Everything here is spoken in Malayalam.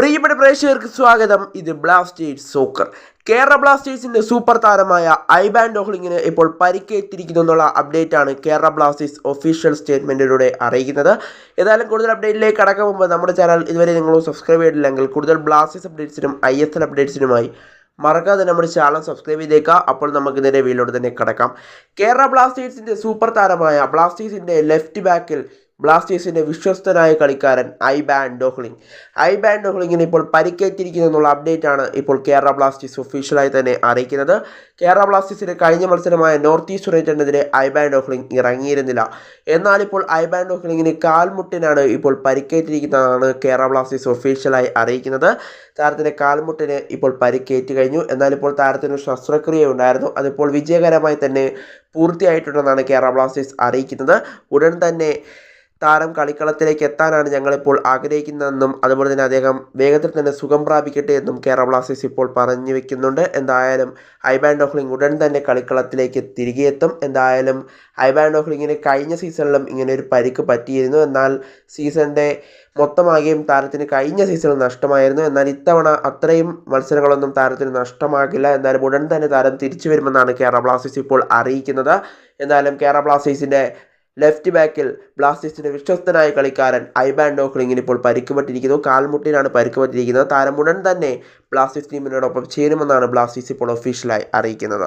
പ്രിയപ്പെട്ട പ്രേക്ഷകർക്ക് സ്വാഗതം. ഇത് ബ്ലാസ്റ്റേഴ്സ് സോക്കർ. കേരള ബ്ലാസ്റ്റേഴ്സിന്റെ സൂപ്പർ താരമായ ഐബാൻ ഡോഹ്ലിങ്ങിന് ഇപ്പോൾ പരിക്കേറ്റിരിക്കുന്നു എന്നുള്ള അപ്ഡേറ്റ് ആണ് കേരള ബ്ലാസ്റ്റേഴ്സ് ഒഫീഷ്യൽ സ്റ്റേറ്റ്മെന്റിലൂടെ അറിയിക്കുന്നത്. ഏതായാലും കൂടുതൽ അപ്ഡേറ്റിലേക്ക് കടക്കാൻ മുമ്പ് നമ്മുടെ ചാനൽ ഇതുവരെ നിങ്ങൾ സബ്സ്ക്രൈബ് ചെയ്തിട്ടില്ലെങ്കിൽ കൂടുതൽ ബ്ലാസ്റ്റേഴ്സ് അപ്ഡേറ്റ്സിനും ISL അപ്ഡേറ്റ്സിനുമായി മറക്കാതെ നമ്മുടെ ചാനൽ സബ്സ്ക്രൈബ് ചെയ്തേക്കാം. അപ്പോൾ നമുക്ക് ഇതിൻ്റെ വീഡിയോയിലൂടെ തന്നെ കിടക്കാം. കേരള ബ്ലാസ്റ്റേഴ്സിന്റെ സൂപ്പർ താരമായ ബ്ലാസ്റ്റേഴ്സിന്റെ ലെഫ്റ്റ് ബാക്കിൽ ബ്ലാസ്റ്റേഴ്സിന്റെ വിശ്വസ്തനായ കളിക്കാരൻ ഐബാൻ ഡോഹ്ലിങ്ങിന് ഇപ്പോൾ പരിക്കേറ്റിരിക്കുന്നു എന്നുള്ള അപ്ഡേറ്റ് ആണ് ഇപ്പോൾ കേരള ബ്ലാസ്റ്റേഴ്സ് ഒഫീഷ്യലായി തന്നെ അറിയിക്കുന്നത്. കേരള ബ്ലാസ്റ്റേഴ്സിന്റെ കഴിഞ്ഞ മത്സരമായ നോർത്ത് ഈസ്റ്റ് യുണൈറ്റഡിനെതിരെ ഐബാൻ ഡോഹ്ലിങ് ഇറങ്ങിയിരുന്നില്ല. എന്നാൽ ഇപ്പോൾ ഐബാൻ ഡോഹ്ലിങ്ങിന് കാൽമുട്ടിനാണ് ഇപ്പോൾ പരിക്കേറ്റിരിക്കുന്നതാണ് കേരള ബ്ലാസ്റ്റേഴ്സ് ഒഫീഷ്യലായി അറിയിക്കുന്നത്. താരത്തിന്റെ കാൽമുട്ടിന് ഇപ്പോൾ പരിക്കേറ്റ് കഴിഞ്ഞു. എന്നാൽ ഇപ്പോൾ താരത്തിന് ശസ്ത്രക്രിയ ഉണ്ടായിരുന്നു. അതിപ്പോൾ വിജയകരമായി തന്നെ പൂർത്തിയായിട്ടുണ്ടെന്നാണ് കേരള ബ്ലാസ്റ്റേഴ്സ് അറിയിക്കുന്നത്. ഉടൻ തന്നെ താരം കളിക്കളത്തിലേക്ക് എത്താനാണ് ഞങ്ങളിപ്പോൾ ആഗ്രഹിക്കുന്നതെന്നും അതുപോലെ തന്നെ അദ്ദേഹം വേഗത്തിൽ തന്നെ സുഖം പ്രാപിക്കട്ടെ എന്നും കേരള ബ്ലാസ്റ്റേഴ്സ് ഇപ്പോൾ പറഞ്ഞു വെക്കുന്നുണ്ട്. എന്തായാലും ഐബാൻ ഡോഹ്ലിങ് ഉടൻ തന്നെ കളിക്കളത്തിലേക്ക് തിരികെ എത്തും. എന്തായാലും ഐബാൻ ഡോഹ്ലിങ്ങിന് കഴിഞ്ഞ സീസണിലും ഇങ്ങനെ ഒരു പരിക്ക് പറ്റിയിരുന്നു. എന്നാൽ സീസണിൻ്റെ മൊത്തമാകുകയും താരത്തിന് കഴിഞ്ഞ സീസണിൽ നഷ്ടമായിരുന്നു. എന്നാൽ ഇത്തവണ അത്രയും മത്സരങ്ങളൊന്നും താരത്തിന് നഷ്ടമാകില്ല. എന്നാലും ഉടൻ തന്നെ താരം തിരിച്ചു വരുമെന്നാണ് കേരള ബ്ലാസ്റ്റേഴ്സ് ഇപ്പോൾ അറിയിക്കുന്നത്. എന്തായാലും കേരള ബ്ലാസ്റ്റേഴ്സിൻ്റെ ലെഫ്റ്റ് ബാക്കിൽ ബ്ലാസ്റ്റേഴ്സിന്റെ വിശ്വസ്തനായ കളിക്കാരൻ ഐബാൻ ഡോഹ്ലിങ്ങിന് ഇപ്പോൾ പരിക്കുപറ്റിയിരിക്കുന്നു. കാൽമുട്ടിനാണ് പരിക്കുപറ്റിയിരിക്കുന്നത്. താരം ഉടൻ തന്നെ ബ്ലാസ്റ്റേഴ്സ് ടീമിനോടൊപ്പം ചേരുമെന്നാണ് ബ്ലാസ്റ്റേഴ്സ് ഇപ്പോൾ ഒഫീഷ്യലായി അറിയിക്കുന്നത്.